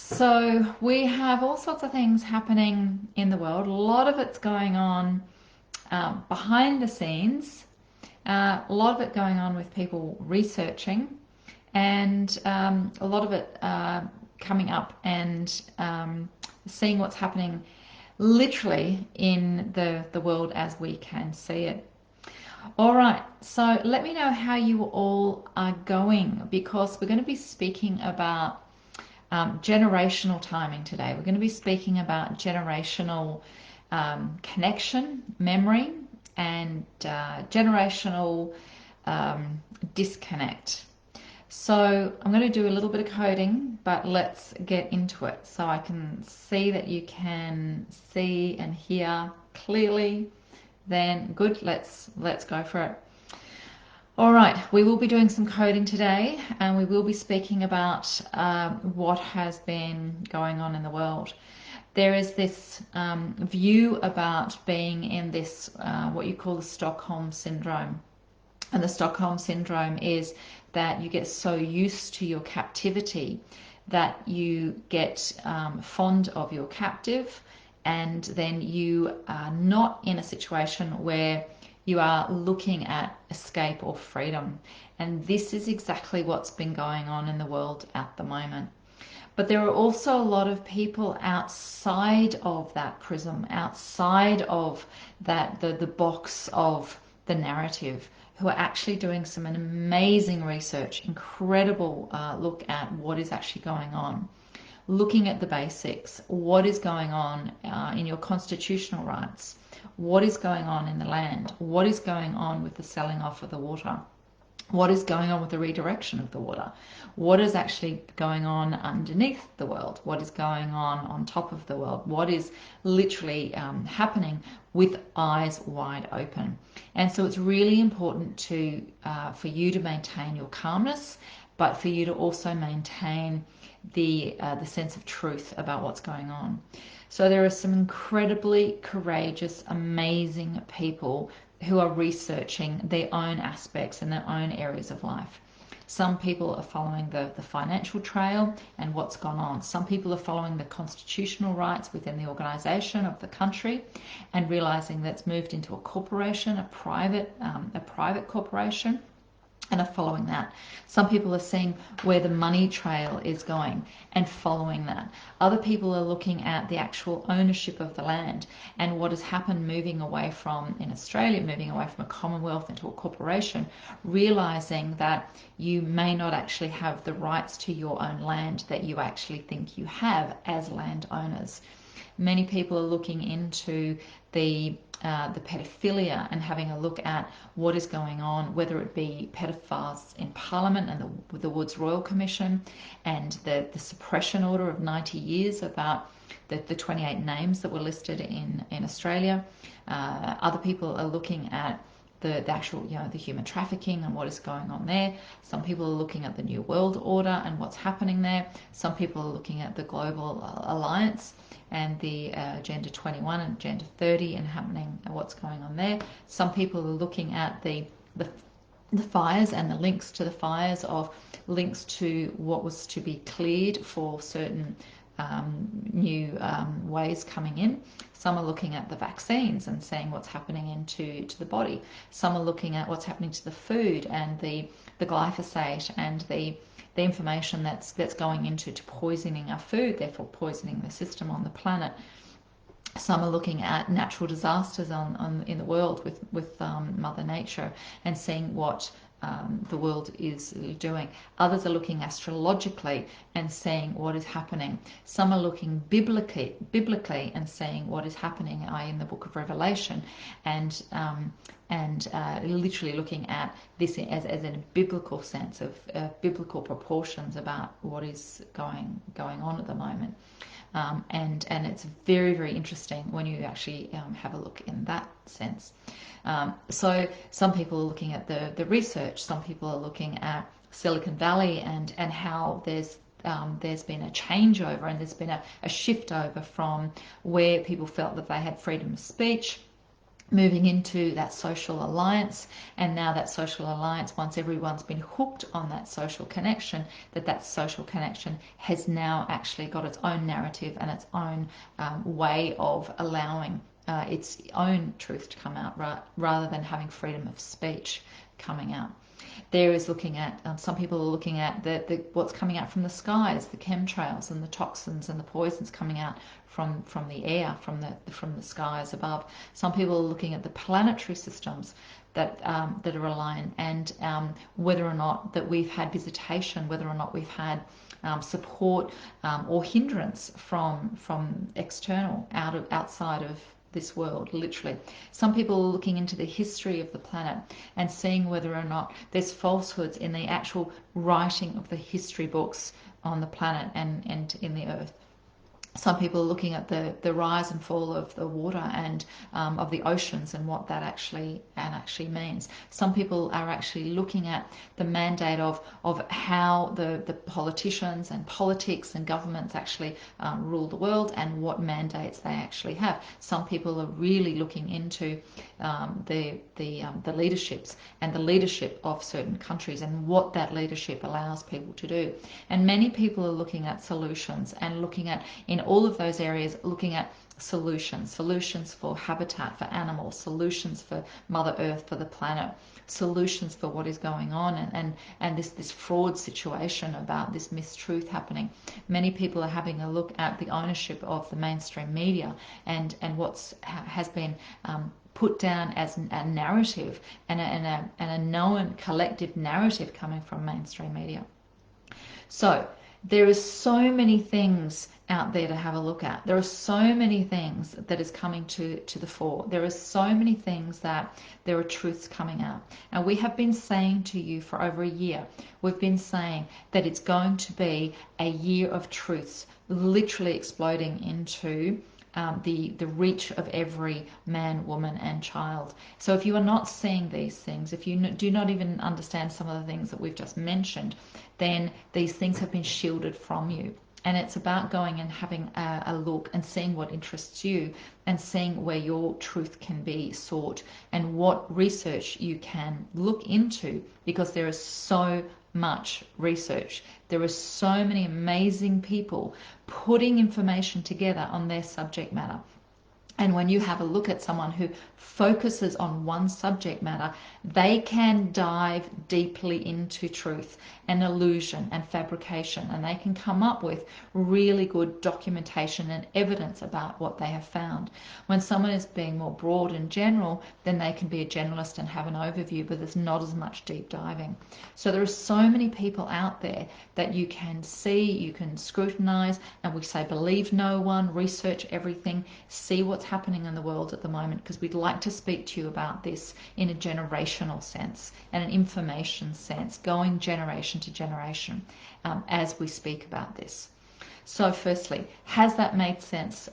So we have all sorts of things happening in the world. A lot of it's going on behind the scenes. A lot of it going on with people researching, and a lot of it coming up and seeing what's happening literally in the world as we can see it. All right, so let me know how you all are going, because we're going to be speaking about generational timing today. We're going to be speaking about generational connection, memory, and generational disconnect. So I'm going to do a little bit of coding, but let's get into it so I can see that you can see and hear clearly. Then good, let's go for it. All right, we will be doing some coding today, and we will be speaking about what has been going on in the world. There is this view about being in this, what you call the Stockholm Syndrome. And the Stockholm Syndrome is that you get so used to your captivity that you get fond of your captive, and then you are not in a situation where you are looking at escape or freedom. And this is exactly what's been going on in the world at the moment. But there are also a lot of people outside of that prism, outside of that the box of the narrative, who are actually doing some amazing research, incredible look at what is actually going on, looking at the basics, what is going on in your constitutional rights, what is going on in the land, what is going on with the selling off of the water, what is going on with the redirection of the water, what is actually going on underneath the world, what is going on top of the world, what is literally happening with eyes wide open. And so it's really important to for you to maintain your calmness, but for you to also maintain the sense of truth about what's going on. So there are some incredibly courageous, amazing people who are researching their own aspects and their own areas of life. Some people are following the financial trail and what's gone on. Some people are following the constitutional rights within the organization of the country and realizing that's moved into a corporation, a private corporation, and are following that. Some people are seeing where the money trail is going and following that. Other people are looking at the actual ownership of the land and what has happened, moving away from, in Australia, moving away from a commonwealth into a corporation, realizing that you may not actually have the rights to your own land that you actually think you have as landowners. Many people are looking into the pedophilia and having a look at what is going on, whether it be pedophiles in Parliament and the Woods Royal Commission and the suppression order of 90 years about the 28 names that were listed in Australia. Other people are looking at the actual, the human trafficking and what is going on there. Some people are looking at the New World Order and what's happening there. Some people are looking at the Global Alliance and the Agenda 21 and Agenda 30 and what's going on there. Some people are looking at the fires and the links to the fires, of links to what was to be cleared for certain new ways coming in. Some are looking at the vaccines and seeing what's happening into the body. Some are looking at what's happening to the food and the glyphosate and the information that's going into poisoning our food, therefore poisoning the system on the planet. Some are looking at natural disasters in the world with Mother Nature and seeing what the world is doing. Others are looking astrologically and seeing what is happening. Some are looking biblically and seeing what is happening in the book of Revelation, and literally looking at this as in a biblical sense of biblical proportions about what is going on at the moment. And it's very, very interesting when you actually have a look in that sense. So some people are looking at the research. Some people are looking at Silicon Valley and how there's been a changeover and there's been a shift over from where people felt that they had freedom of speech moving into that social alliance. And now that social alliance, once everyone's been hooked on that social connection, that social connection has now actually got its own narrative and its own way of allowing its own truth to come out, rather than having freedom of speech coming out. There is looking at, some people are looking at what's coming out from the skies, the chemtrails and the toxins and the poisons coming out from the air, from the skies above. Some people are looking at the planetary systems that are aligned, and whether or not that we've had visitation, whether or not we've had support or hindrance from external, outside of this world, literally. Some people are looking into the history of the planet and seeing whether or not there's falsehoods in the actual writing of the history books on the planet and in the earth. Some people are looking at the rise and fall of the water and of the oceans and what that actually means. Some people are actually looking at the mandate of how the politicians and politics and governments actually rule the world and what mandates they actually have. Some people are really looking into the leaderships and the leadership of certain countries and what that leadership allows people to do. And many people are looking at solutions and looking at, in all of those areas, looking at solutions for habitat for animals, solutions for Mother Earth, for the planet, solutions for what is going on, and this fraud situation about this mistruth happening. Many people are having a look at the ownership of the mainstream media and what's has been put down as a narrative and a known collective narrative coming from mainstream media. So there is so many things out there to have a look at. There are so many things that is coming to the fore. There are so many things that there are truths coming out. And we have been saying to you for over a year, we've been saying that it's going to be a year of truths, literally exploding into the reach of every man, woman, and child. So if you are not seeing these things, if you do not even understand some of the things that we've just mentioned, then these things have been shielded from you. And it's about going and having a look and seeing what interests you and seeing where your truth can be sought and what research you can look into, because there is so much research. There are so many amazing people putting information together on their subject matter. And when you have a look at someone who focuses on one subject matter, they can dive deeply into truth and illusion and fabrication, and they can come up with really good documentation and evidence about what they have found. When someone is being more broad and general, then they can be a generalist and have an overview, but there's not as much deep diving. So there are so many people out there that you can see, you can scrutinize, and we say believe no one, research everything, see what's happening in the world at the moment, because we'd like to speak to you about this in a generational sense and an information sense, going generation to generation as we speak about this. So firstly, has that made sense?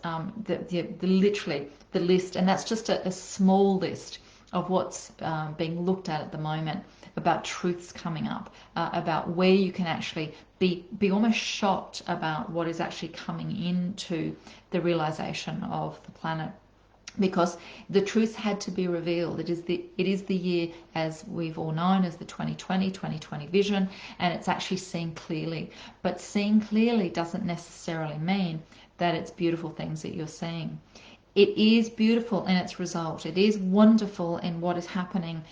Literally the list, and that's just a small list of what's being looked at the moment about truths coming up, about where you can actually be almost shocked about what is actually coming into the realization of the planet. Because the truth had to be revealed. It is the year, as we've all known, as the 2020 vision, and it's actually seeing clearly. But seeing clearly doesn't necessarily mean that it's beautiful things that you're seeing. It is beautiful in its result. It is wonderful in what is happening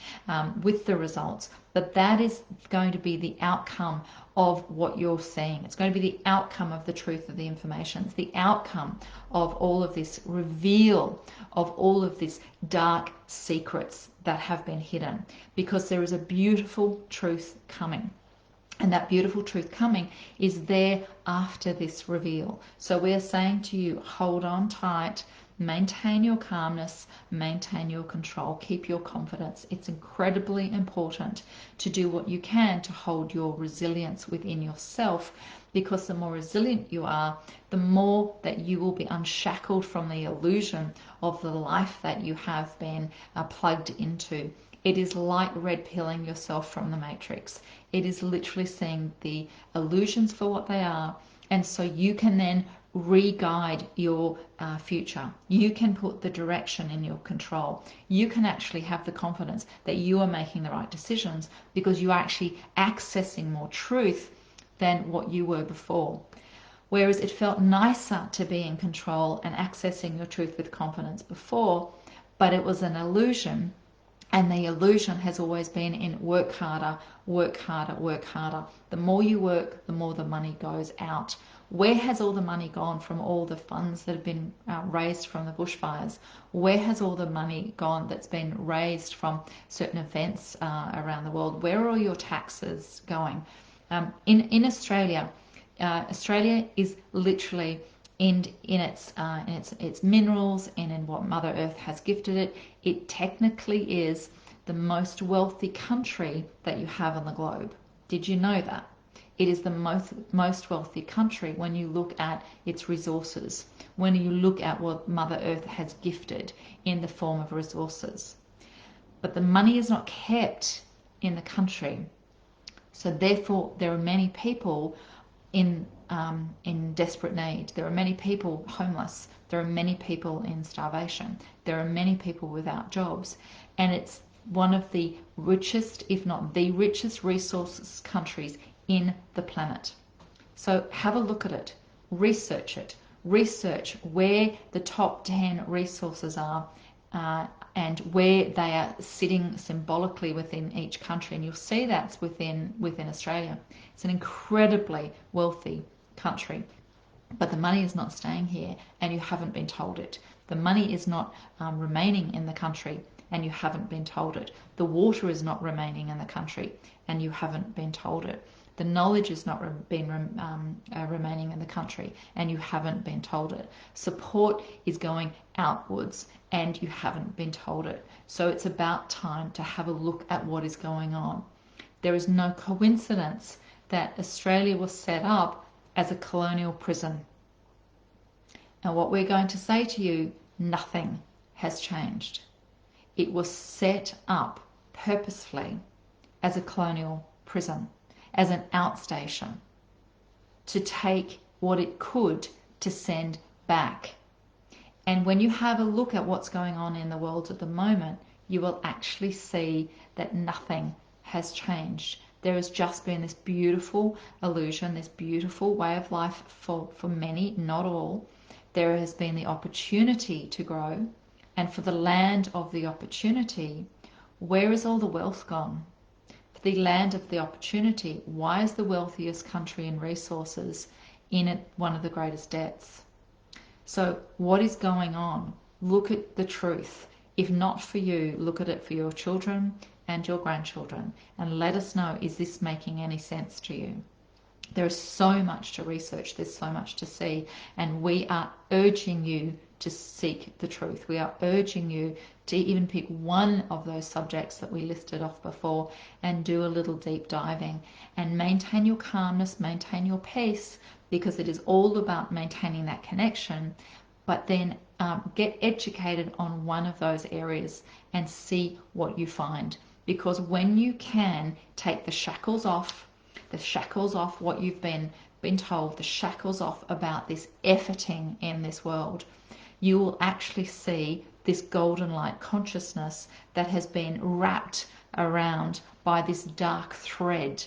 with the results. But that is going to be the outcome of what you're seeing. It's going to be the outcome of the truth of the information. It's the outcome of all of this reveal of all of these dark secrets that have been hidden. Because there is a beautiful truth coming. And that beautiful truth coming is there after this reveal. So we are saying to you, hold on tight. Maintain your calmness, maintain your control, keep your confidence. It's incredibly important to do what you can to hold your resilience within yourself, because the more resilient you are, the more that you will be unshackled from the illusion of the life that you have been plugged into. It is like red pilling yourself from the matrix. It is literally seeing the illusions for what they are, and so you can then re-guide your future. You can put the direction in your control. You can actually have the confidence that you are making the right decisions because you are actually accessing more truth than what you were before. Whereas it felt nicer to be in control and accessing your truth with confidence before, but it was an illusion. And the illusion has always been in work harder, work harder, work harder. The more you work, the more the money goes out. Where has all the money gone from all the funds that have been raised from the bushfires? Where has all the money gone that's been raised from certain events around the world? Where are all your taxes going? In Australia, Australia is literally in its minerals and in what Mother Earth has gifted it. It technically is the most wealthy country that you have on the globe. Did you know that? It is the most wealthy country when you look at its resources, when you look at what Mother Earth has gifted in the form of resources. But the money is not kept in the country. So therefore, there are many people in desperate need. There are many people homeless. There are many people in starvation. There are many people without jobs. And it's one of the richest, if not the richest resources countries in the planet. So have a look at it. Research it. Research where the top 10 resources are and where they are sitting symbolically within each country. And you'll see that's within Australia. It's an incredibly wealthy country, but the money is not staying here and you haven't been told it. The money is not remaining in the country and you haven't been told it. The water is not remaining in the country and you haven't been told it. The knowledge is not remaining in the country and you haven't been told it. Support is going outwards and you haven't been told it. So it's about time to have a look at what is going on. There is no coincidence that Australia was set up as a colonial prison. And what we're going to say to you, nothing has changed. It was set up purposefully as a colonial prison, as an outstation, to take what it could to send back. And when you have a look at what's going on in the world at the moment, you will actually see that nothing has changed. There has just been this beautiful illusion, this beautiful way of life for many, not all. There has been the opportunity to grow, and for the land of the opportunity, where is all the wealth gone? For the land of the opportunity, why is the wealthiest country in resources in it one of the greatest debts? So what is going on? Look at the truth. If not for you, look at it for your children and your grandchildren and let us know, is this making any sense to you? There is so much to research, there's so much to see, and we are urging you to seek the truth. We are urging you to even pick one of those subjects that we listed off before and do a little deep diving and maintain your calmness, maintain your peace, because it is all about maintaining that connection, but then get educated on one of those areas and see what you find. Because when you can take the shackles off what you've been told, the shackles off about this efforting in this world, you will actually see this golden light consciousness that has been wrapped around by this dark thread.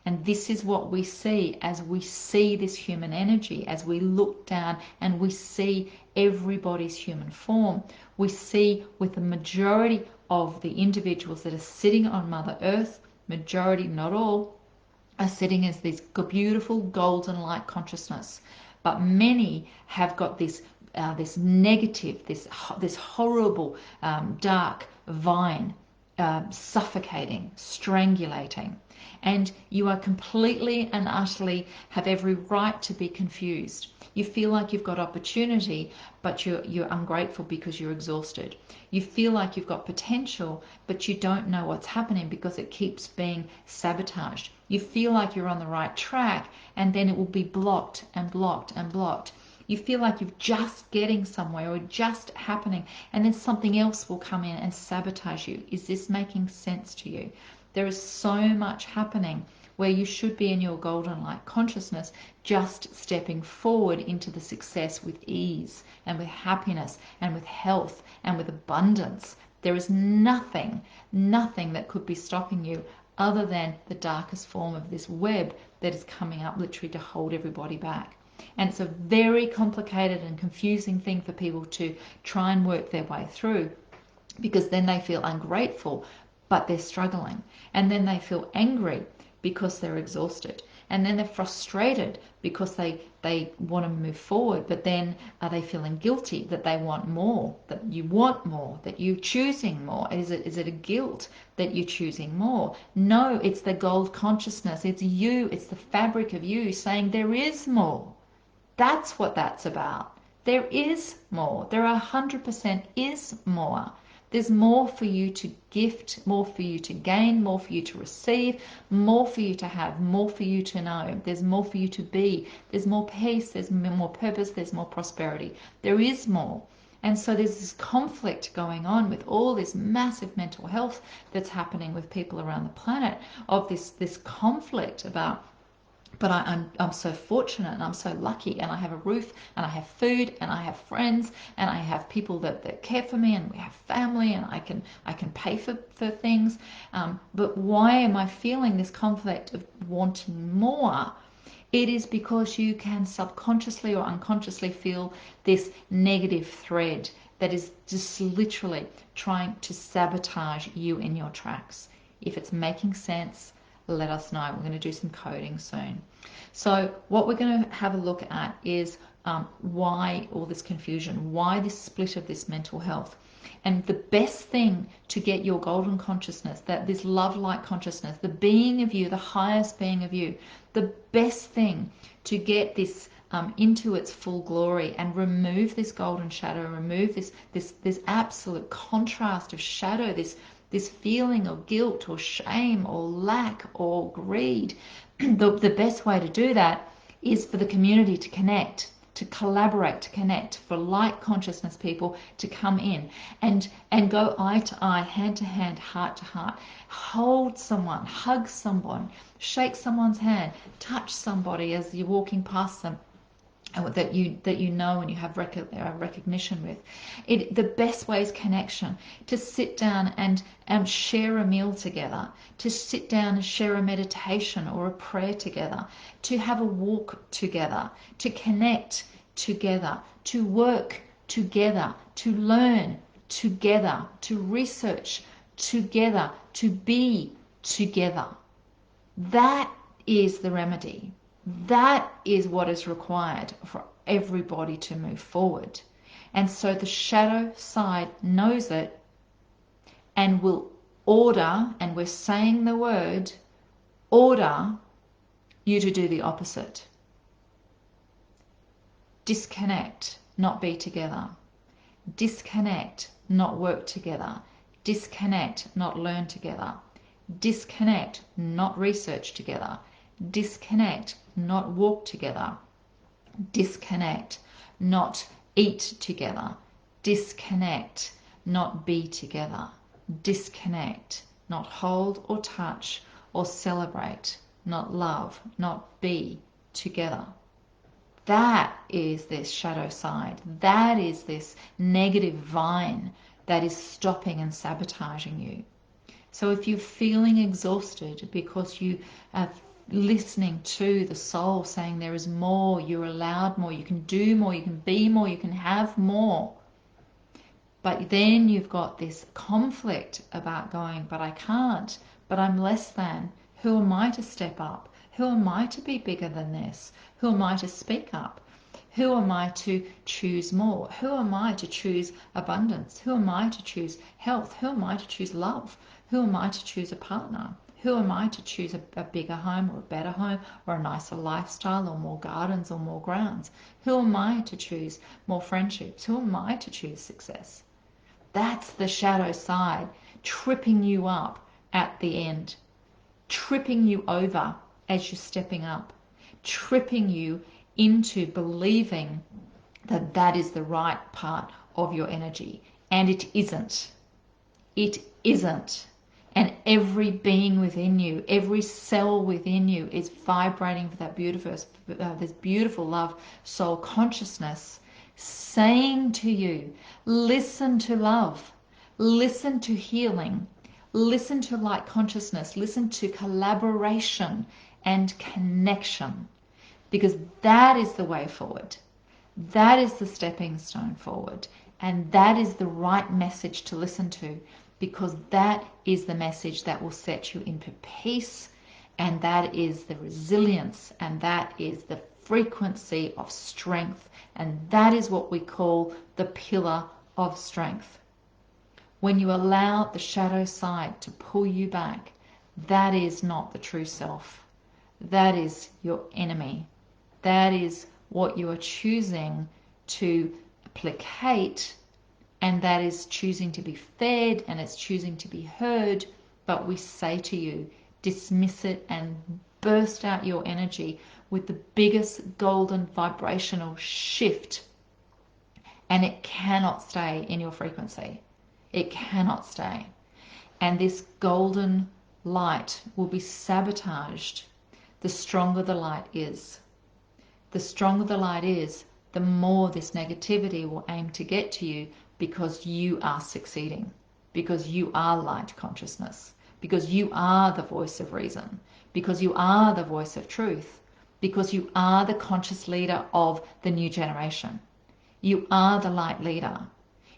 And this is what we see as we see this human energy, as we look down and we see everybody's human form. We see with the majority of the individuals that are sitting on Mother Earth, majority, not all, are sitting as this beautiful golden light consciousness. But many have got this negative, this horrible dark vine suffocating, strangulating. And you are completely and utterly have every right to be confused. You feel like you've got opportunity, but you're ungrateful because you're exhausted. You feel like you've got potential, but you don't know what's happening because it keeps being sabotaged. You feel like you're on the right track, and then it will be blocked and blocked and blocked. You feel like you're just getting somewhere or just happening, and then something else will come in and sabotage you. Is this making sense to you? There is so much happening where you should be in your golden light consciousness, just stepping forward into the success with ease and with happiness and with health and with abundance. There is nothing that could be stopping you other than the darkest form of this web that is coming up literally to hold everybody back. And it's a very complicated and confusing thing for people to try and work their way through, because then they feel ungrateful, but they're struggling. And then they feel angry because they're exhausted. And then they're frustrated because they want to move forward, but then are they feeling guilty that they want more, that you want more, that you're choosing more? Is it a guilt that you're choosing more? No, it's the gold consciousness. It's you. It's the fabric of you saying there is more. That's what that's about. There is more. There 100% is more. There's more for you to gift, more for you to gain, more for you to receive, more for you to have, more for you to know. There's more for you to be. There's more peace, there's more purpose, there's more prosperity. There is more. And so there's this conflict going on with all this massive mental health that's happening with people around the planet, of this conflict about, but I'm so fortunate and I'm so lucky, and I have a roof and I have food and I have friends and I have people that care for me, and we have family, and I can pay for things. But why am I feeling this conflict of wanting more? It is because you can subconsciously or unconsciously feel this negative thread that is just literally trying to sabotage you in your tracks. If it's making sense, let us know. We're going to do some coding soon. So what we're going to have a look at is why all this confusion, why this split of this mental health. And the best thing to get your golden consciousness, that this love light consciousness, the being of you, the highest being of you, the best thing to get this into its full glory and remove this golden shadow, remove this absolute contrast of shadow, this feeling of guilt or shame or lack or greed. The best way to do that is for the community to connect, to collaborate, to connect, for light consciousness people to come in and go eye to eye, hand to hand, heart to heart, hold someone, hug someone, shake someone's hand, touch somebody as you're walking past them, that you know and you have recognition with. The best way is connection, to sit down and share a meal together, to sit down and share a meditation or a prayer together, to have a walk together, to connect together, to work together, to learn together, to research together, to be together. That is the remedy. That is what is required for everybody to move forward. And so the shadow side knows it and will order, and we're saying the word, order you to do the opposite. Disconnect, not be together. Disconnect, not work together. Disconnect, not learn together. Disconnect, not research together. Disconnect, not walk together. Disconnect, not eat together. Disconnect, not be together. Disconnect, not hold or touch or celebrate, not love, not be together. That is this shadow side. That is this negative vine that is stopping and sabotaging you. So if you're feeling exhausted because you are listening to the soul saying there is more, you're allowed more, you can do more, you can be more, you can have more, but then you've got this conflict about going, but I can't, but I'm less than. Who am I to step up? Who am I to be bigger than this? Who am I to speak up? Who am I to choose more? Who am I to choose abundance? Who am I to choose health? Who am I to choose love? Who am I to choose a partner? Who am I to choose a bigger home or a better home or a nicer lifestyle or more gardens or more grounds? Who am I to choose more friendships? Who am I to choose success? That's the shadow side, tripping you up at the end, tripping you over as you're stepping up, tripping you into believing that that is the right part of your energy. And it isn't. It isn't. And every being within you, every cell within you is vibrating for that this beautiful love soul consciousness, saying to you, listen to love, listen to healing, listen to light consciousness, listen to collaboration and connection, because that is the way forward. That is the stepping stone forward. And that is the right message to listen to, because that is the message that will set you into peace, and that is the resilience, and that is the frequency of strength, and that is what we call the pillar of strength. When you allow the shadow side to pull you back, that is not the true self. That is your enemy. That is what you are choosing to placate, and that is choosing to be fed, and it's choosing to be heard. But we say to you, dismiss it and burst out your energy with the biggest golden vibrational shift, and it cannot stay in your frequency. It cannot stay. And this golden light will be sabotaged the stronger the light is. The stronger the light is, the more this negativity will aim to get to you, because you are succeeding, because you are light consciousness, because you are the voice of reason, because you are the voice of truth, because you are the conscious leader of the new generation. You are the light leader.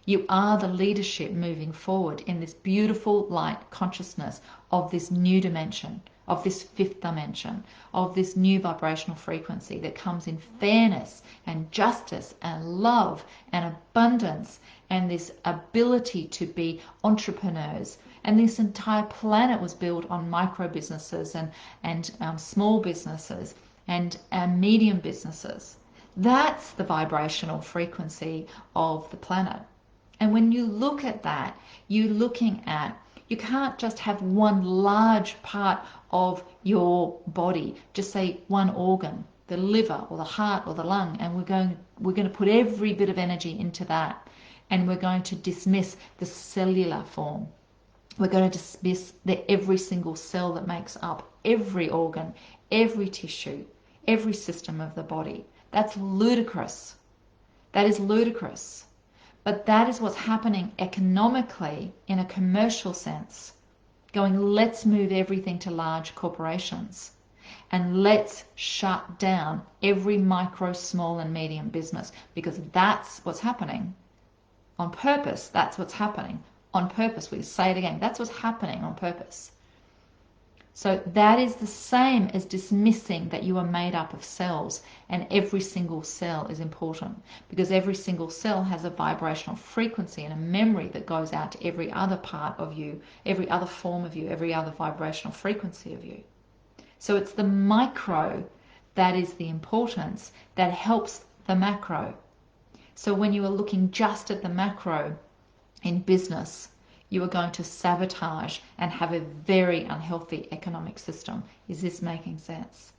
You are the leadership moving forward in this beautiful light consciousness of this new dimension, of this fifth dimension, of this new vibrational frequency that comes in fairness and justice and love and abundance, and this ability to be entrepreneurs. And this entire planet was built on micro businesses and small businesses and medium businesses. That's the vibrational frequency of the planet. And when you look at that, you're looking at, you can't just have one large part of your body, just say one organ, the liver or the heart or the lung, and we're going to put every bit of energy into that, and we're going to dismiss the cellular form. We're going to dismiss every single cell that makes up every organ, every tissue, every system of the body. That's ludicrous. That is ludicrous. But that is what's happening economically in a commercial sense. Going, let's move everything to large corporations, and let's shut down every micro, small and medium business, because that's what's happening. On purpose, that's what's happening. On purpose, we say it again, that's what's happening on purpose. So that is the same as dismissing that you are made up of cells, and every single cell is important, because every single cell has a vibrational frequency and a memory that goes out to every other part of you, every other form of you, every other vibrational frequency of you. So it's the micro that is the importance that helps the macro. So when you are looking just at the macro in business, you are going to sabotage and have a very unhealthy economic system. Is this making sense?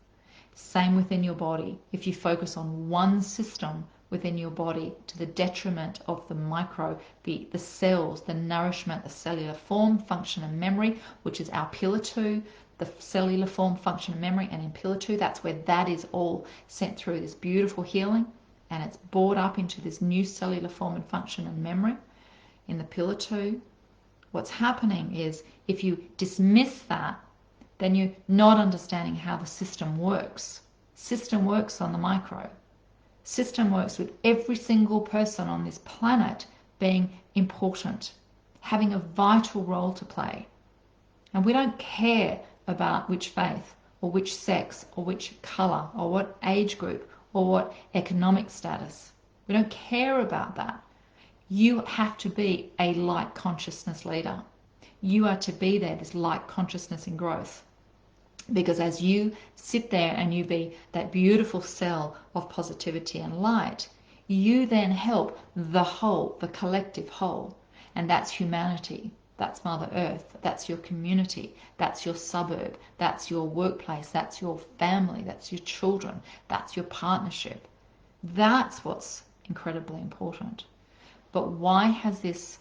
Same within your body. If you focus on one system within your body to the detriment of the micro, the cells, the nourishment, the cellular form, function and memory, which is our pillar 2, the cellular form, function and memory, and in pillar 2, that's where that is all sent through this beautiful healing, and it's brought up into this new cellular form and function and memory in the pillar 2. What's happening is, if you dismiss that, then you're not understanding how the system works. System works on the micro. System works with every single person on this planet being important, having a vital role to play. And we don't care about which faith or which sex or which color or what age group or what economic status. We don't care about that. You have to be a light consciousness leader. You are to be there, this light consciousness in growth. Because as you sit there and you be that beautiful cell of positivity and light, you then help the whole, the collective whole. And that's humanity. That's Mother Earth. That's your community. That's your suburb. That's your workplace. That's your family. That's your children. That's your partnership. That's what's incredibly important. But why has this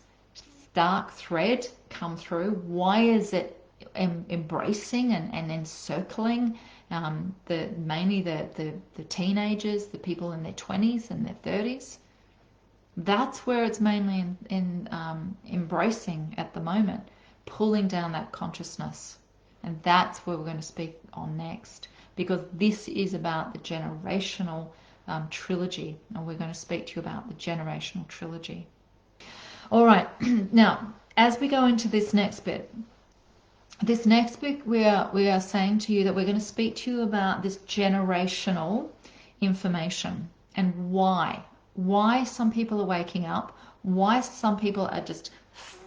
dark thread come through? Why is it embracing and encircling mainly the teenagers, the people in their 20s and their 30s? That's where it's mainly embracing at the moment, pulling down that consciousness. And that's where we're going to speak on next, because this is about the generational trilogy, and we're going to speak to you about the generational trilogy. All right, now as we go into this next bit, we are saying to you that we're going to speak to you about this generational information and why some people are waking up, why some people are just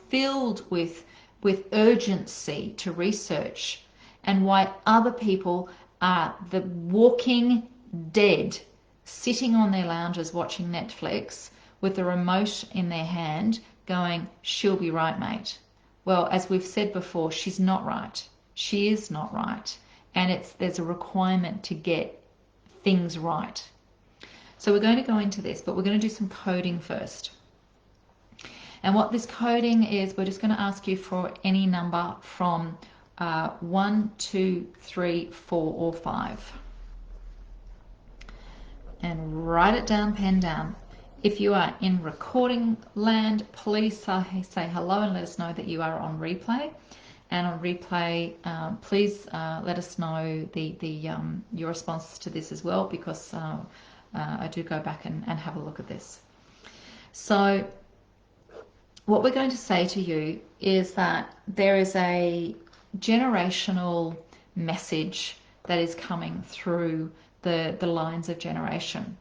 filled with urgency to research, and why other people are the walking dead, sitting on their lounges watching Netflix with the remote in their hand going, she'll be right, mate. Well, as we've said before, she's not right. She is not right. And there's a requirement to get things right. So we're going to go into this, but we're going to do some coding first. And what this coding is, we're just going to ask you for any number from 1, 2, 3, 4, or 5. And write it down, pen down. If you are in recording land, please say hello and let us know that you are on replay. And on replay, please let us know your responses to this as well, because I do go back and have a look at this. So what we're going to say to you is that there is a generational message that is coming through the lines of generation.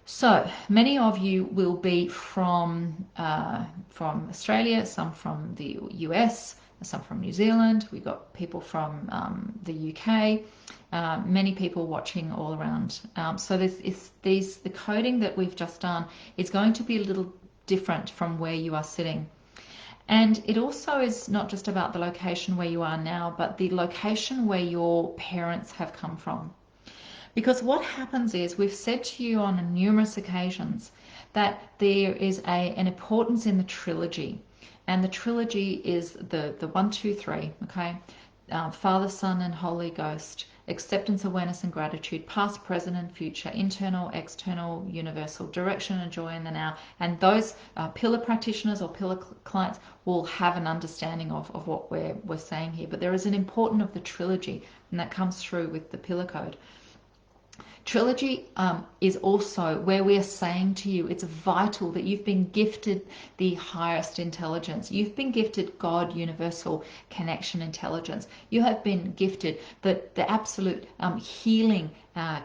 So many of you will be from Australia, some from the US, some from New Zealand. We've got people from the UK, many people watching all around. So the coding that we've just done is going to be a little different from where you are sitting. And it also is not just about the location where you are now, but the location where your parents have come from. Because what happens is, we've said to you on numerous occasions that there is an importance in the trilogy. And the trilogy is the 1, 2, 3, okay? Father, Son, and Holy Ghost. Acceptance, awareness, and gratitude. Past, present, and future. Internal, external, universal. Direction and joy in the now. And those pillar practitioners or pillar clients will have an understanding of what we're saying here. But there is an importance of the trilogy, and that comes through with the pillar code. Trilogy is also where we are saying to you it's vital that you've been gifted the highest intelligence. You've been gifted God, universal connection intelligence. You have been gifted the absolute healing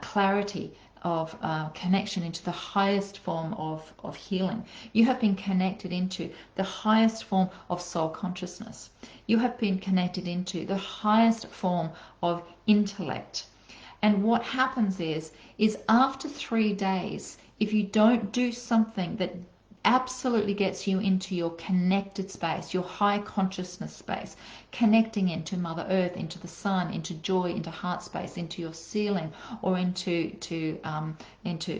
clarity of connection into the highest form of healing. You have been connected into the highest form of soul consciousness. You have been connected into the highest form of intellect. And what happens is after 3 days, if you don't do something that absolutely gets you into your connected space, your high consciousness space, connecting into Mother Earth, into the sun, into joy, into heart space, into your ceiling, or into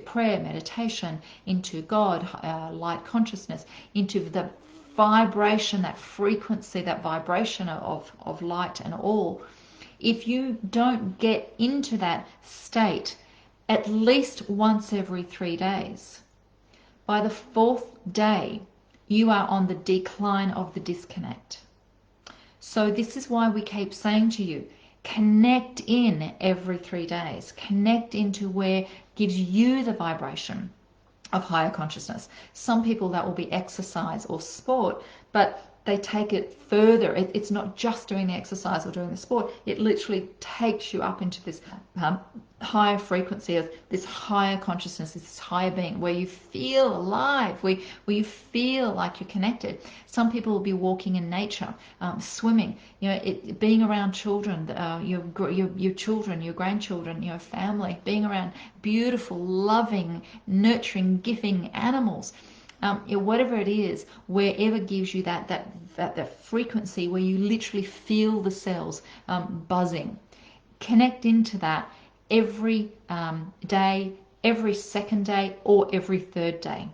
prayer, meditation, into God, light consciousness, into the vibration, that frequency, that vibration of light and all. If you don't get into that state at least once every 3 days, by the 4th day, you are on the decline of the disconnect. So this is why we keep saying to you, connect in every 3 days. Connect into where gives you the vibration of higher consciousness. Some people that will be exercise or sport, but they take it further. It's not just doing the exercise or doing the sport. It literally takes you up into this higher frequency of this higher consciousness, this higher being, where you feel alive, where you feel like you're connected. Some people will be walking in nature, swimming, being around children, your children, your grandchildren, your family, being around beautiful, loving, nurturing, giving animals. Whatever it is, wherever gives you that frequency where you literally feel the cells buzzing. Connect into that every day, every second day, or every third day.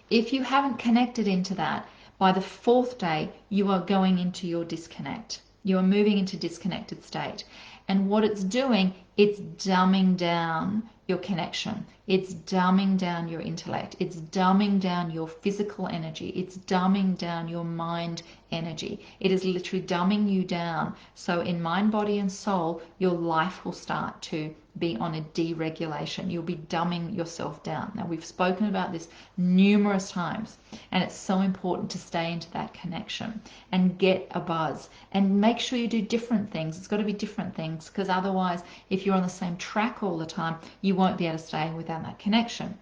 If you haven't connected into that By the fourth day, you are going into your disconnect. You are moving into disconnected state. And what it's doing, it's dumbing down your connection. It's dumbing down your intellect. It's dumbing down your physical energy. It's dumbing down your mind energy. It is literally dumbing you down. So in mind, body, and soul, your life will start to be on a deregulation. You'll be dumbing yourself down. Now, we've spoken about this numerous times, and it's so important to stay into that connection and get a buzz and make sure you do different things. It's got to be different things, because otherwise, if you're on the same track all the time, you won't be able to stay without that connection.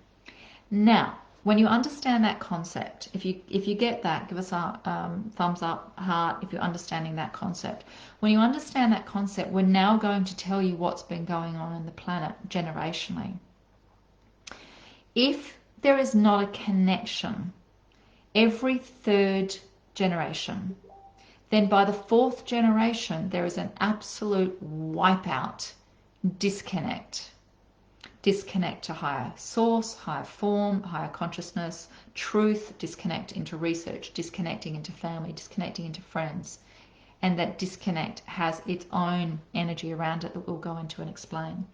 Now, when you understand that concept, if you get that, give us a thumbs up, heart, if you're understanding that concept. When you understand that concept, we're now going to tell you what's been going on in the planet generationally. If there is not a connection every third generation, then by the fourth generation, there is an absolute wipeout, disconnect. Disconnect to higher source, higher form, higher consciousness, truth, disconnect into research, disconnecting into family, disconnecting into friends. And that disconnect has its own energy around it that we'll go into and explain.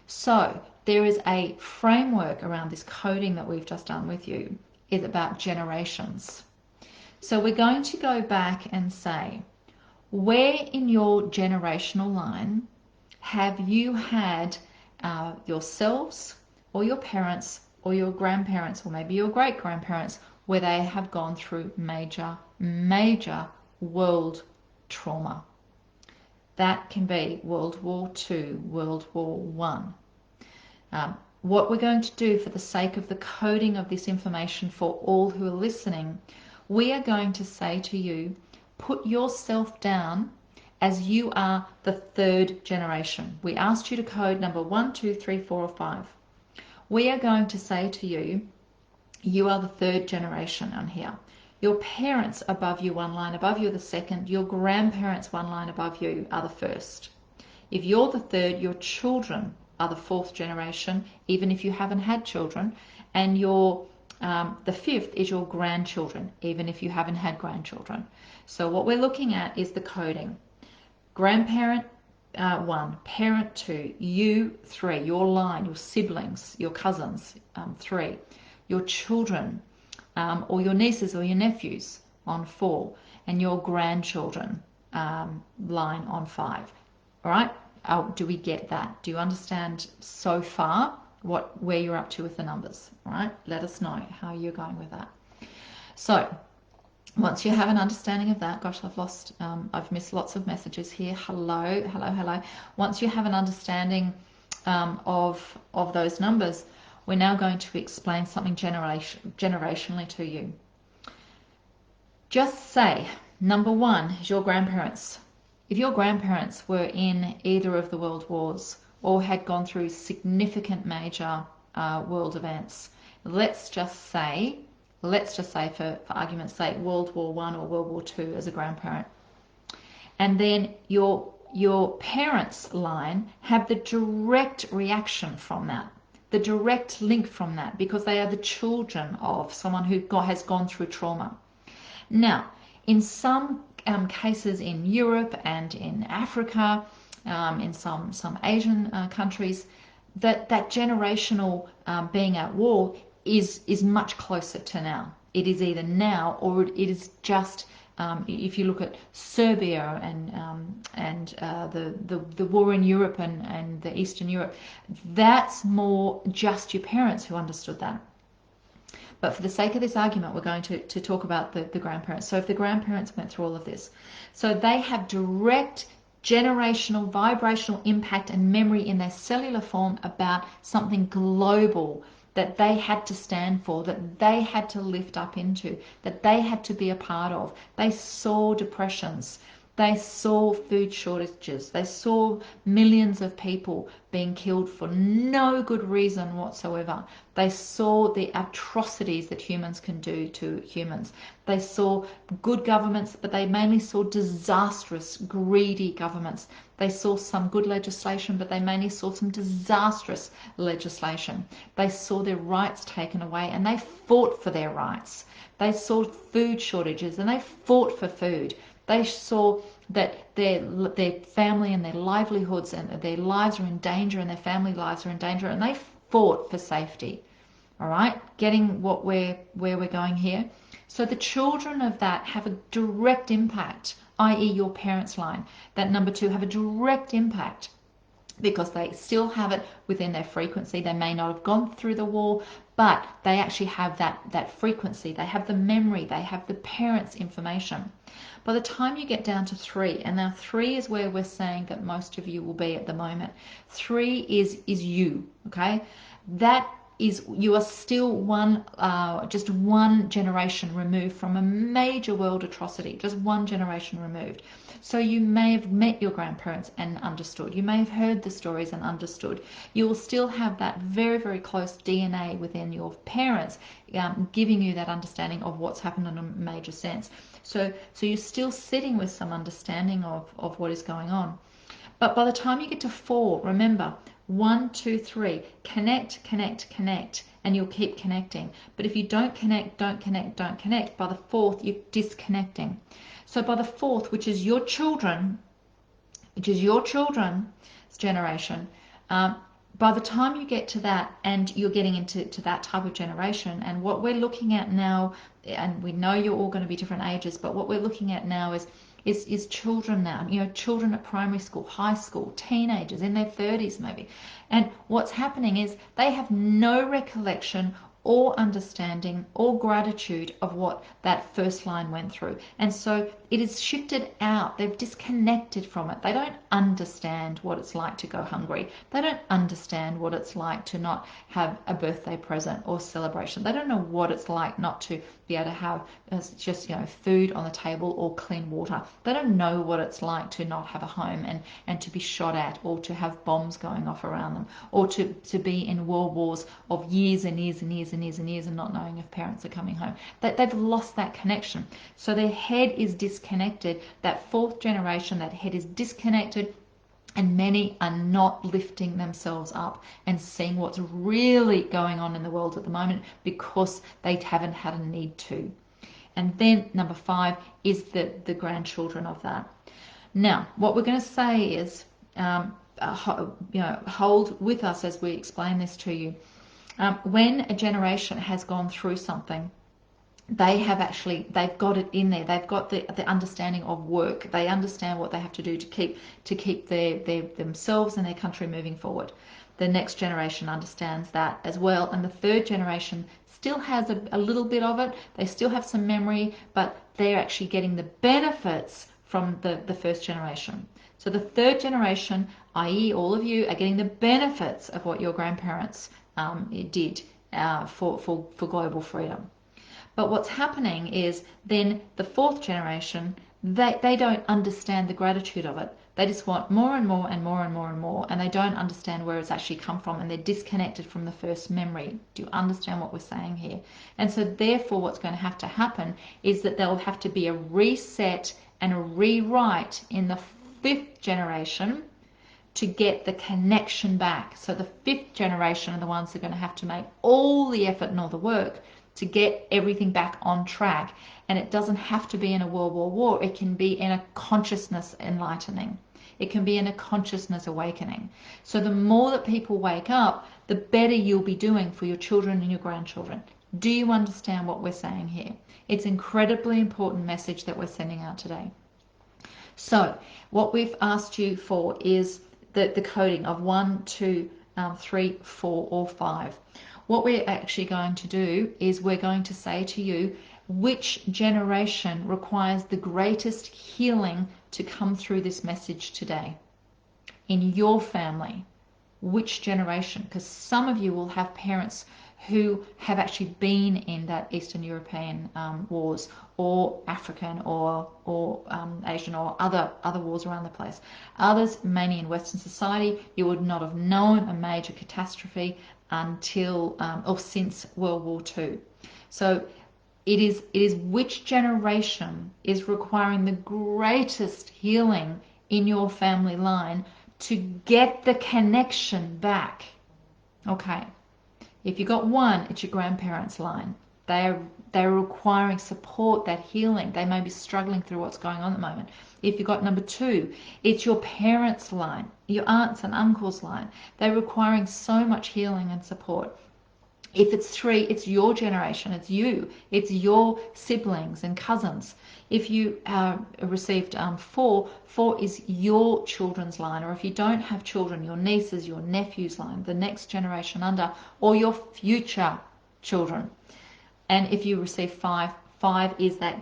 So there is a framework around this coding that we've just done with you. It's about generations. So we're going to go back and say, where in your generational line have you had yourselves or your parents or your grandparents or maybe your great-grandparents where they have gone through major world trauma? That can be World War II, World War I. What we're going to do for the sake of the coding of this information for all who are listening, we are going to say to you, put yourself down as you are the third generation. We asked you to code number 1, 2, 3, 4, or 5. We are going to say to you, you are the third generation on here. Your parents above you, one line above you, are the second. Your grandparents, one line above you, are the first. If you're the third, your children are the fourth generation, even if you haven't had children. And the fifth is your grandchildren, even if you haven't had grandchildren. So what we're looking at is the coding. Grandparent 1, parent 2, you 3, your line, your siblings, your cousins 3, your children or your nieces or your nephews on 4, and your grandchildren line on 5. All right? Do we get that? Do you understand so far where you're up to with the numbers? All right? Let us know how you're going with that. So once you have an understanding of that, gosh, I've missed lots of messages here. Hello. Once you have an understanding of those numbers, we're now going to explain something generationally to you. Just say, number 1 is your grandparents. If your grandparents were in either of the world wars or had gone through significant major world events, let's just say for argument's sake, World War I or World War II as a grandparent. And then your parents' line have the direct reaction from that, the direct link from that, because they are the children of someone who has gone through trauma. Now, in some cases in Europe and in Africa, in some Asian countries, that generational being at war is much closer to now. It is either now or it is just if you look at Serbia and the war in Europe and the Eastern Europe, that's more just your parents who understood that. But for the sake of this argument, we're going to talk about the grandparents. So if the grandparents went through all of this, so they have direct generational, vibrational impact and memory in their cellular form about something global that they had to stand for, that they had to lift up into, that they had to be a part of. They saw depressions. They saw food shortages. They saw millions of people being killed for no good reason whatsoever. They saw the atrocities that humans can do to humans. They saw good governments, but they mainly saw disastrous, greedy governments They saw some good legislation, but they mainly saw some disastrous legislation. They saw their rights taken away and they fought for their rights. They saw food shortages and they fought for food. They saw that their family and their livelihoods and their lives are in danger and their family lives are in danger, and they fought for safety. All right, getting where we're going here. So the children of that have a direct impact, i.e. your parents' line. That number 2 have a direct impact because they still have it within their frequency. They may not have gone through the war, but they actually have that frequency. They have the memory. They have the parents' information. By the time you get down to 3, and now 3 is where we're saying that most of you will be at the moment. 3 is you, okay? That is, you are still just one generation removed from a major world atrocity, just one generation removed. So you may have met your grandparents and understood. You may have heard the stories and understood. You will still have that very, very close DNA within your parents, giving you that understanding of what's happened in a major sense. So you're still sitting with some understanding of what is going on. But by the time you get to 4, remember, 1, 2, 3, connect, connect, connect, and you'll keep connecting. But if you don't connect, don't connect, don't connect, by the 4th, you're disconnecting. So by the 4th, which is your children's generation, by the time you get to that and you're getting into that type of generation, and what we're looking at now, and we know you're all going to be different ages, but what we're looking at now is children now, children at primary school, high school, teenagers in their 30s maybe. And what's happening is they have no recollection or understanding or gratitude of what that first line went through. And so it is shifted out. They've disconnected from it. They don't understand what it's like to go hungry. They don't understand what it's like to not have a birthday present or celebration. They don't know what it's like not to be able to have just food on the table or clean water. They don't know what it's like to not have a home and to be shot at, or to have bombs going off around them, or to be in world wars of years and years and years and years and years and not knowing if parents are coming home. They've lost that connection. So their head is disconnected. That 4th generation, that head is disconnected. And many are not lifting themselves up and seeing what's really going on in the world at the moment because they haven't had a need to. And then number 5 is the grandchildren of that. Now, what we're going to say is, hold with us as we explain this to you. When a generation has gone through something, they've got it in there. They've got the understanding of work. They understand what they have to do to keep their themselves and their country moving forward. The next generation understands that as well, and the 3rd generation still has a little bit of it. They still have some memory, but they're actually getting the benefits from the 1st generation. So the 3rd generation, i.e. all of you, are getting the benefits of what your grandparents did for global freedom. But what's happening is then the 4th generation, they don't understand the gratitude of it. They just want more and more and more and more and more, and they don't understand where it's actually come from, and they're disconnected from the first memory. Do you understand what we're saying here? And so therefore what's going to have to happen is that there'll have to be a reset and a rewrite in the 5th generation to get the connection back. So the 5th generation are the ones that are going to have to make all the effort and all the work to get everything back on track. And it doesn't have to be in a World War. It can be in a consciousness enlightening. It can be in a consciousness awakening. So the more that people wake up, the better you'll be doing for your children and your grandchildren. Do you understand what we're saying here? It's an incredibly important message that we're sending out today. So what we've asked you for is the coding of 1, 2, 3, 4, or 5. What we're actually going to do is we're going to say to you which generation requires the greatest healing to come through this message today. In your family, which generation? Because some of you will have parents who have actually been in that Eastern European wars, or African, or Asian, or other wars around the place. Others, mainly in Western society, you would not have known a major catastrophe until or since World War II. So it is which generation is requiring the greatest healing in your family line to get the connection back. Okay, if you got one, it's your grandparents' line. They're requiring support, that healing. They may be struggling through what's going on at the moment. If you got number two, it's your parents' line, your aunts and uncles' line. They're requiring so much healing and support. If it's three, it's your generation, it's you, it's your siblings and cousins. If you received four, four is your children's line, or if you don't have children, your nieces, your nephews' line, the next generation under, or your future children. And if you receive five, five is that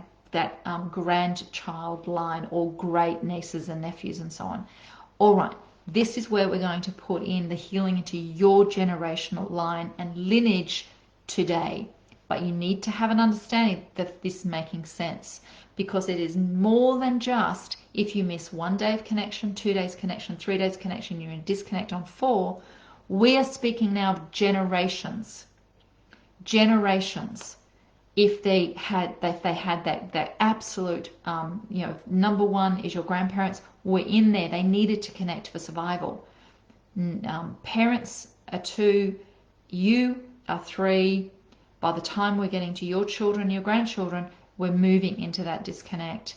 grandchild line, or great nieces and nephews and so on. All right. This is where we're going to put in the healing into your generational line and lineage today. But you need to have an understanding that this is making sense, because it is more than just if you miss 1 day of connection, 2 days connection, 3 days connection, you're in disconnect on 4. We are speaking now of generations. Generations. If they had that absolute, number one is your grandparents were in there. They needed to connect for survival. Parents are 2, you are 3. By the time we're getting to your children, your grandchildren, we're moving into that disconnect.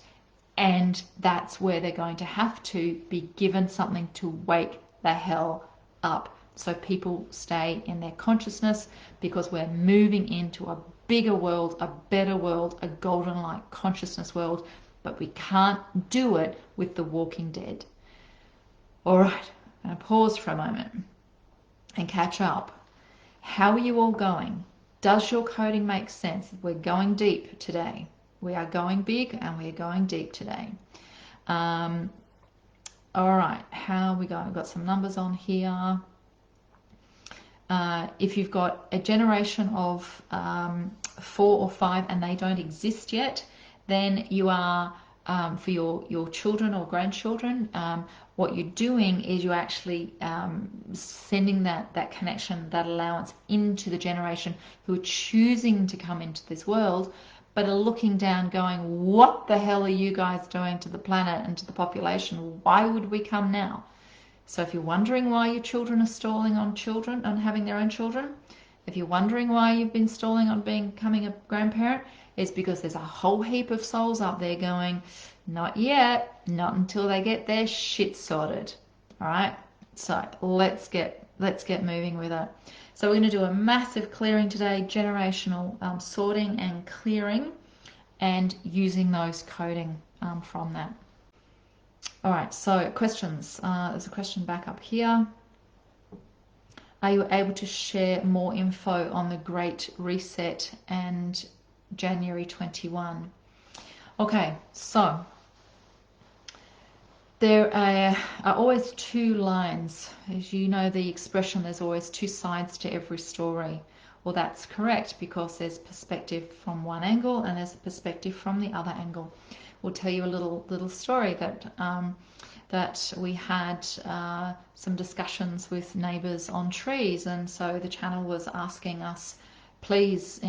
And that's where they're going to have to be given something to wake the hell up. So people stay in their consciousness, because we're moving into a bigger world, a better world, a golden light consciousness world, but we can't do it with the Walking Dead. All right, I'm going to pause for a moment and catch up. How are you all going? Does your coding make sense? We're going deep today. We are going big and we're going deep today. All right, how are we going? We've got some numbers on here. If you've got a generation of 4 or 5 and they don't exist yet, then you are, for your children or grandchildren, what you're doing is you're actually sending that connection, that allowance into the generation who are choosing to come into this world, but are looking down going, what the hell are you guys doing to the planet and to the population? Why would we come now? So if you're wondering why your children are stalling on children, on having their own children, if you're wondering why you've been stalling on becoming a grandparent, it's because there's a whole heap of souls up there going, not yet, not until they get their shit sorted. All right, so let's get moving with it. So we're going to do a massive clearing today, generational sorting and clearing, and using those coding from that. All right, so questions. There's a question back up here. Are you able to share more info on the Great Reset and January 21? Okay, so there are always 2 lines. As you know the expression, there's always 2 sides to every story. Well, that's correct, because there's perspective from one angle and there's a perspective from the other angle. We'll tell you a little story that we had some discussions with neighbours on trees, and so the channel was asking us, please,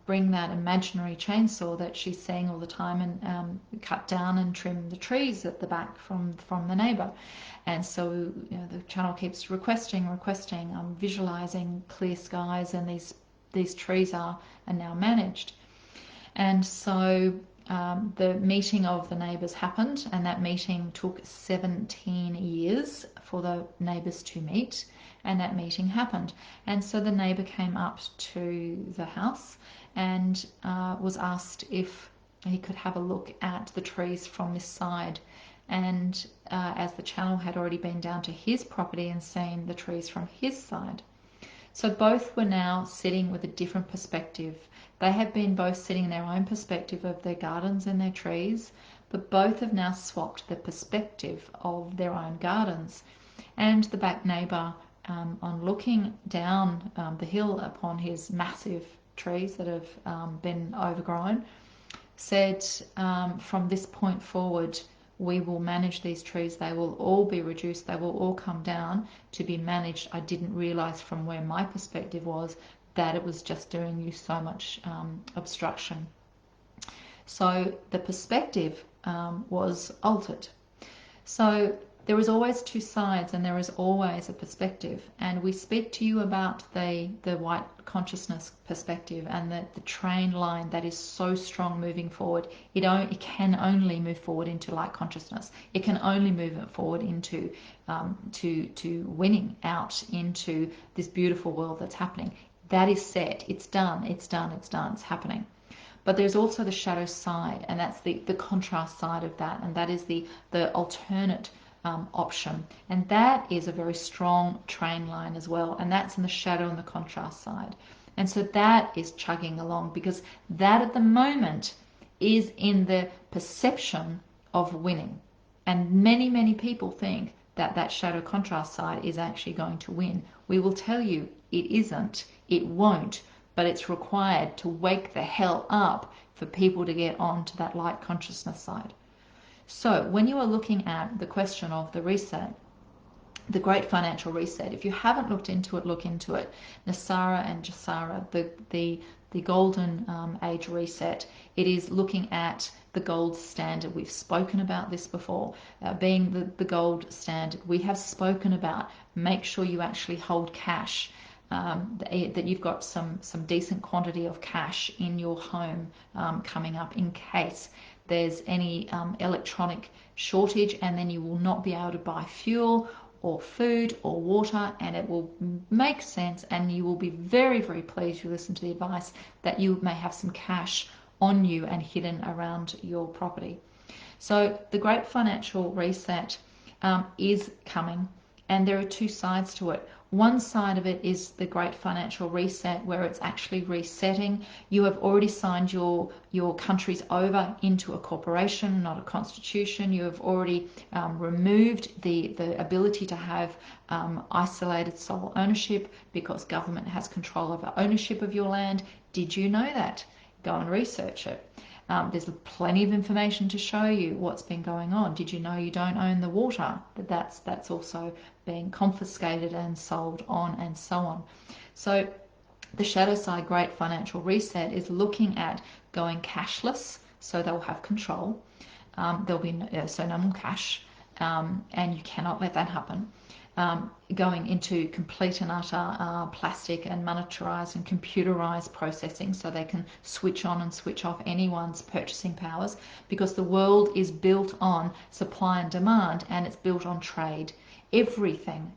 bring that imaginary chainsaw that she's seeing all the time and cut down and trim the trees at the back from the neighbour. And so the channel keeps requesting, visualising clear skies, and these trees are now managed. And so the meeting of the neighbours happened, and that meeting took 17 years for the neighbours to meet, and that meeting happened. And so the neighbour came up to the house and was asked if he could have a look at the trees from this side. And as the channel had already been down to his property and seen the trees from his side, so both were now sitting with a different perspective. They have been both sitting in their own perspective of their gardens and their trees, but both have now swapped the perspective of their own gardens. And the back neighbour, on looking down the hill upon his massive trees that have been overgrown, said, from this point forward, we will manage these trees. They will all be reduced. They will all come down to be managed. I didn't realize from where my perspective was that it was just doing you so much obstruction. So the perspective was altered. So there is always two sides, and there is always a perspective. And we speak to you about the white consciousness perspective and the train line that is so strong moving forward. It can only move forward into light consciousness. It can only move it forward into to winning out into this beautiful world that's happening. That is set. It's done. It's done. It's done. It's happening. But there's also the shadow side, and that's the contrast side of that, and that is the alternate option. And that is a very strong train line as well, and that's in the shadow and the contrast side. And so that is chugging along, because that at the moment is in the perception of winning. And many, many people think that that shadow contrast side is actually going to win. We will tell you it isn't, it won't, but it's required to wake the hell up for people to get on to that light consciousness side. So when you are looking at the question of the reset, the Great Financial Reset, if you haven't looked into it, look into it. NESARA and GESARA, the Golden Age Reset, it is looking at the gold standard. We've spoken about this before, being the gold standard. We have spoken about make sure you actually hold cash. That you've got some decent quantity of cash in your home coming up in case there's any electronic shortage, and then you will not be able to buy fuel or food or water, and it will make sense, and you will be very, very pleased you listen to the advice that you may have some cash on you and hidden around your property. So the Great Financial Reset is coming, and there are two sides to it. One side of it is the Great Financial Reset, where it's actually resetting. You have already signed your countries over into a corporation, not a constitution. You have already removed the ability to have isolated sole ownership, because government has control over ownership of your land. Did you know that? Go and research it. There's plenty of information to show you what's been going on. Did you know you don't own the water? That's also being confiscated and sold on, and so on. So the shadow side Great Financial Reset is looking at going cashless, so they'll have control. There'll be no more cash, and you cannot let that happen. Going into complete and utter plastic and monetarized and computerized processing, so they can switch on and switch off anyone's purchasing powers, because the world is built on supply and demand, and it's built on trade. Everything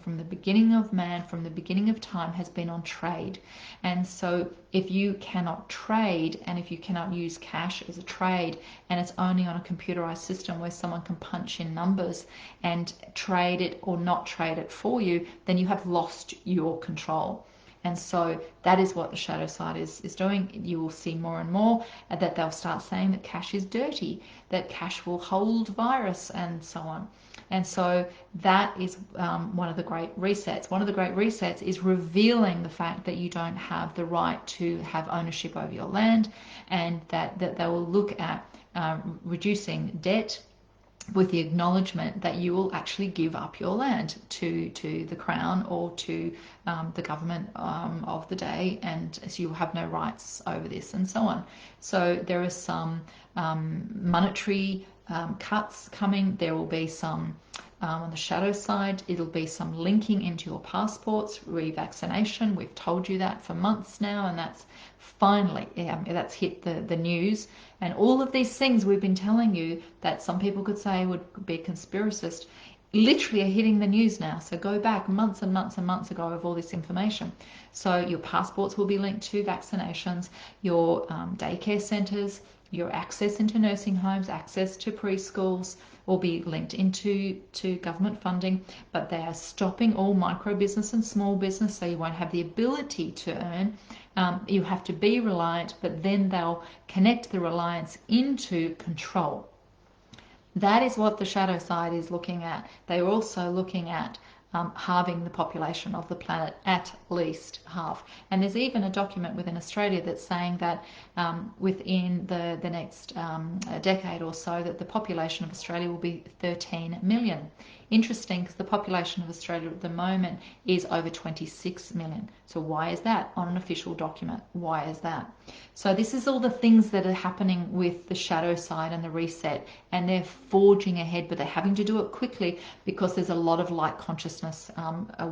from the beginning of man, from the beginning of time, has been on trade. And so if you cannot trade, and if you cannot use cash as a trade, and it's only on a computerized system where someone can punch in numbers and trade it or not trade it for you, then you have lost your control. And so that is what the shadow side is doing. You will see more and more that they'll start saying that cash is dirty, that cash will hold virus, and so on. And so that is one of the great resets. One of the great resets is revealing the fact that you don't have the right to have ownership over your land, and that they will look at reducing debt with the acknowledgement that you will actually give up your land to the Crown or to the government of the day, and so you have no rights over this, and so on. So there are some monetary cuts coming. There will be some on the shadow side, it'll be some linking into your passports, revaccination. We've told you that for months now, and that's finally, that's hit the news. And all of these things we've been telling you that some people could say would be conspiracist, literally are hitting the news now. So go back months and months and months ago of all this information. So your passports will be linked to vaccinations, your daycare centres, your access into nursing homes, access to preschools will be linked into government funding, but they are stopping all micro business and small business, so you won't have the ability to earn. You have to be reliant, but then they'll connect the reliance into control. That is what the shadow side is looking at. They're also looking at halving the population of the planet, at least half. And there's even a document within Australia that's saying that within the next decade or so, that the population of Australia will be 13 million. Interesting, because the population of Australia at the moment is over 26 million. So why is that on an official document? Why is that? So this is all the things that are happening with the shadow side and the reset, and they're forging ahead, but they're having to do it quickly because there's a lot of light consciousness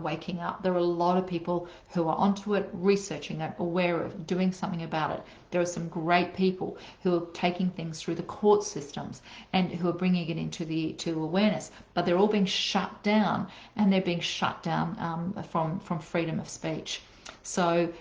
waking up. There are a lot of people who are onto it, researching it, aware of, doing something about it. There are some great people who are taking things through the court systems and who are bringing it to awareness, but they're all being shut down, and they're being shut down from freedom of speech. So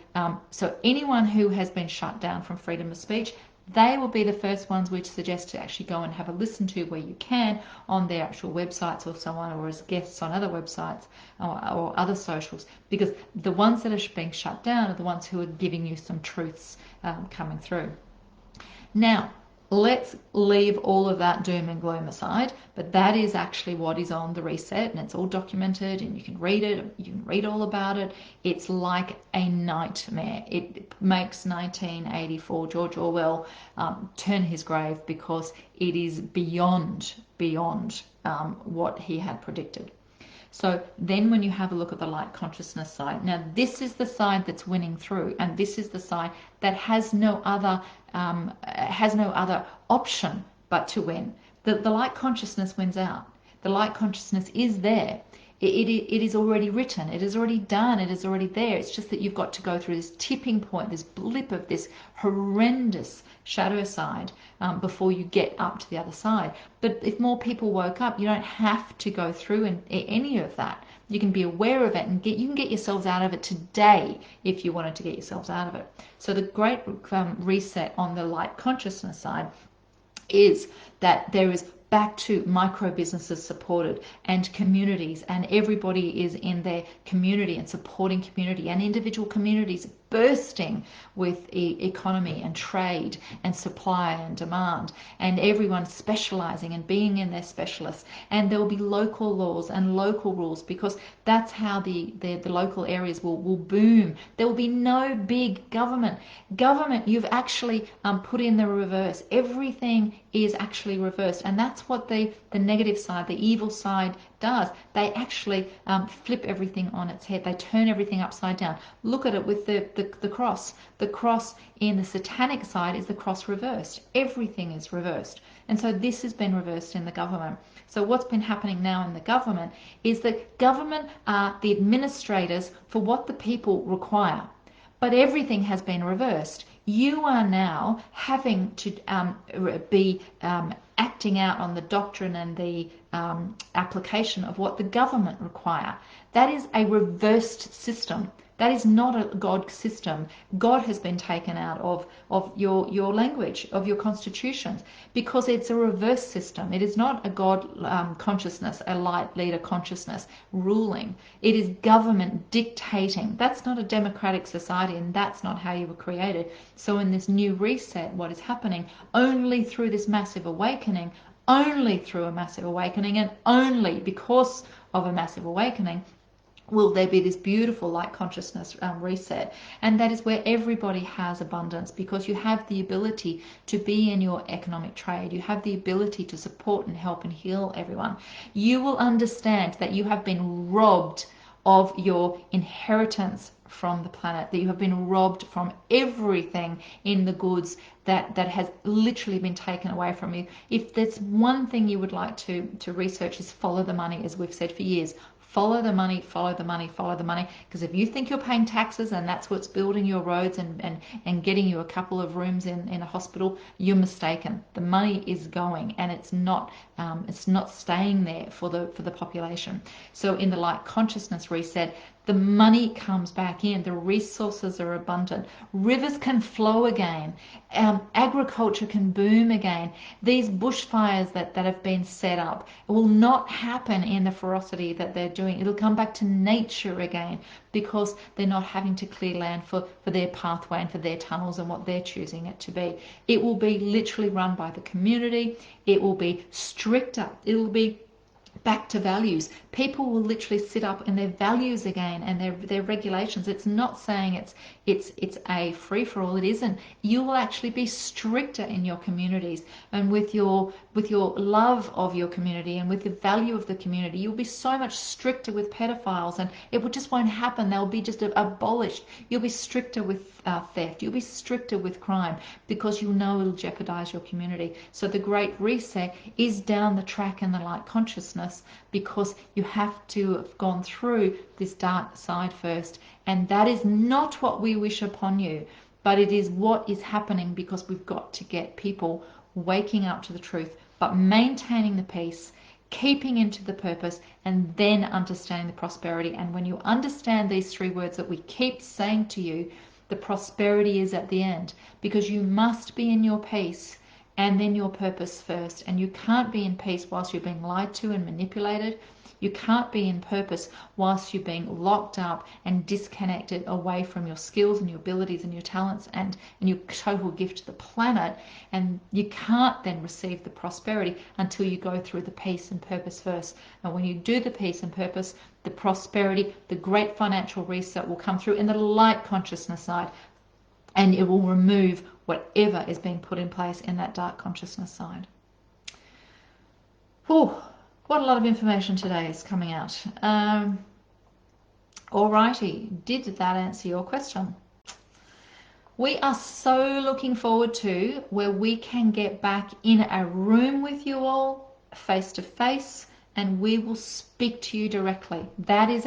anyone who has been shut down from freedom of speech, they will be the first ones which suggest to actually go and have a listen to, where you can, on their actual websites or so on, or as guests on other websites or other socials, because the ones that are being shut down are the ones who are giving you some truths coming through. Now, let's leave all of that doom and gloom aside, but that is actually what is on the reset, and it's all documented, and you can read it, you can read all about it. It's like a nightmare. It makes 1984 George Orwell turn his grave, because it is beyond what he had predicted. So then when you have a look at the light consciousness side, now this is the side that's winning through, and this is the side that has no other option but to win. The light consciousness wins out. The light consciousness is there. It is already written. It is already done. It is already there. It's just that you've got to go through this tipping point, this blip of this horrendous shadow side before you get up to the other side. But if more people woke up, you don't have to go through any of that. You can be aware of it, and you can get yourselves out of it today if you wanted to get yourselves out of it. So the great reset on the light consciousness side is that there is back to micro businesses supported, and communities, and everybody is in their community and supporting community, and individual communities bursting with economy and trade and supply and demand, and everyone specializing and being in their specialists. And there will be local laws and local rules, because that's how the local areas will boom. There will be no big government. You've actually put in the reverse. Everything is actually reversed, and that's what the negative side, the evil side, does. They actually flip everything on its head. They turn everything upside down. Look at it with the cross. The cross in the satanic side is the cross reversed. Everything is reversed. And so this has been reversed in the government. So what's been happening now in the government is that government are the administrators for what the people require. But everything has been reversed. You are now having to be acting out on the doctrine and the application of what the government require. That is a reversed system. That is not a God system. God has been taken out of your language, of your constitutions, because it's a reverse system. It is not a God consciousness, a light leader consciousness ruling. It is government dictating. That's not a democratic society, and that's not how you were created. So in this new reset, what is happening, only through this massive awakening, only through a massive awakening, and only because of a massive awakening, will there be this beautiful light consciousness reset. And that is where everybody has abundance, because you have the ability to be in your economic trade. You have the ability to support and help and heal everyone. You will understand that you have been robbed of your inheritance from the planet, that you have been robbed from everything in the goods that has literally been taken away from you. If there's one thing you would like to research, is follow the money, as we've said for years. Follow the money, follow the money, follow the money. Because if you think you're paying taxes and that's what's building your roads and getting you a couple of rooms in a hospital, you're mistaken. The money is going, and it's not staying there for the population. So in the light consciousness reset, the money comes back in, the resources are abundant, rivers can flow again, agriculture can boom again. These bushfires that have been set up will not happen in the ferocity that they're doing. It'll come back to nature again, because they're not having to clear land for their pathway and for their tunnels and what they're choosing it to be. It will be literally run by the community. It will be stricter. It will be back to values. People will literally sit up in their values again and their regulations. It's not saying it's a free-for-all. It isn't. You will actually be stricter in your communities, and with your love of your community and with the value of the community, you'll be so much stricter with pedophiles, and it just won't happen. They'll be just abolished. You'll be stricter with theft. You'll be stricter with crime, because you know it'll jeopardize your community. So the Great Reset is down the track in the light consciousness, because you have to have gone through this dark side first, and that is not what we wish upon you, but it is what is happening, because we've got to get people waking up to the truth, but maintaining the peace, keeping into the purpose, and then understanding the prosperity. And when you understand these three words that we keep saying to you, the prosperity is at the end, because you must be in your peace and then your purpose first. And you can't be in peace whilst you're being lied to and manipulated. You can't be in purpose whilst you're being locked up and disconnected away from your skills and your abilities and your talents and your total gift to the planet. And you can't then receive the prosperity until you go through the peace and purpose first. And when you do the peace and purpose, the prosperity, the great financial reset will come through in the light consciousness side, and it will remove whatever is being put in place in that dark consciousness side. Whew, what a lot of information today is coming out. Alrighty, did that answer your question? We are so looking forward to where we can get back in a room with you all, face to face, and we will speak to you directly. That is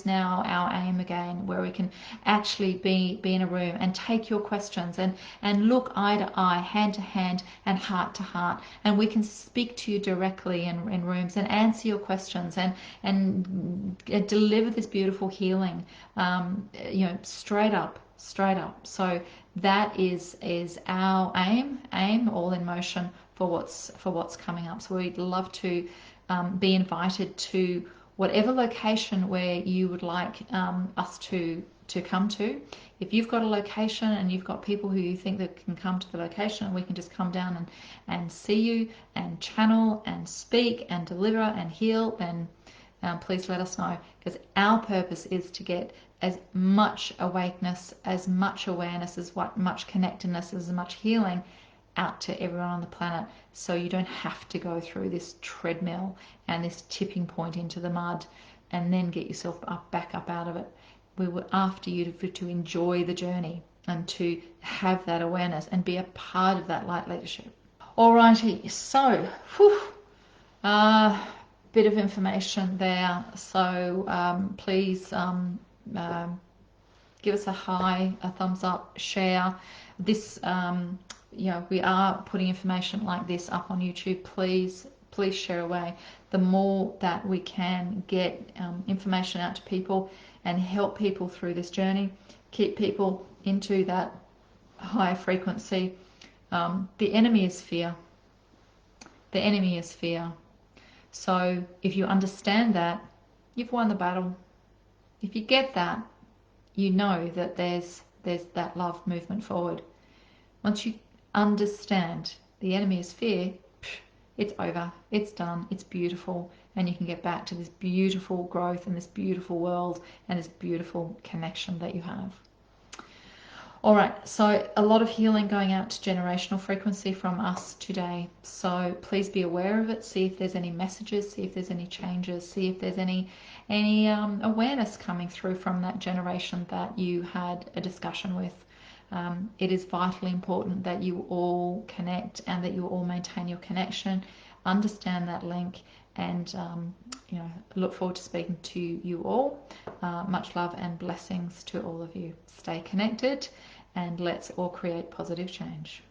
now our aim again, where we can actually be in a room and take your questions and look eye to eye, hand to hand, and heart to heart, and we can speak to you directly in rooms and answer your questions and deliver this beautiful healing, straight up. So that is our aim, all in motion for what's coming up. So we'd love to be invited to whatever location where you would like us to come to. If you've got a location and you've got people who you think that can come to the location, and we can just come down and see you and channel and speak and deliver and heal, then please let us know, because our purpose is to get as much awakeness, as much awareness, as much connectedness, as much healing out to everyone on the planet, so you don't have to go through this treadmill and this tipping point into the mud and then get yourself back up out of it. We were after you to enjoy the journey and to have that awareness and be a part of that light leadership. Alrighty, so bit of information there. So please give us a hi, a thumbs up, share this. We are putting information like this up on YouTube. Please share away. The more that we can get information out to people and help people through this journey, keep people into that higher frequency. The enemy is fear. The enemy is fear. So if you understand that, you've won the battle. If you get that, you know that there's that love movement forward. Once you understand the enemy is fear, it's over, it's done, it's beautiful, and you can get back to this beautiful growth and this beautiful world and this beautiful connection that you have. All right, so a lot of healing going out to generational frequency from us today. So please be aware of it. See if there's any messages, see if there's any changes, see if there's any awareness coming through from that generation that you had a discussion with. It is vitally important that you all connect and that you all maintain your connection, understand that link, and look forward to speaking to you all. Much love and blessings to all of you. Stay connected, and let's all create positive change.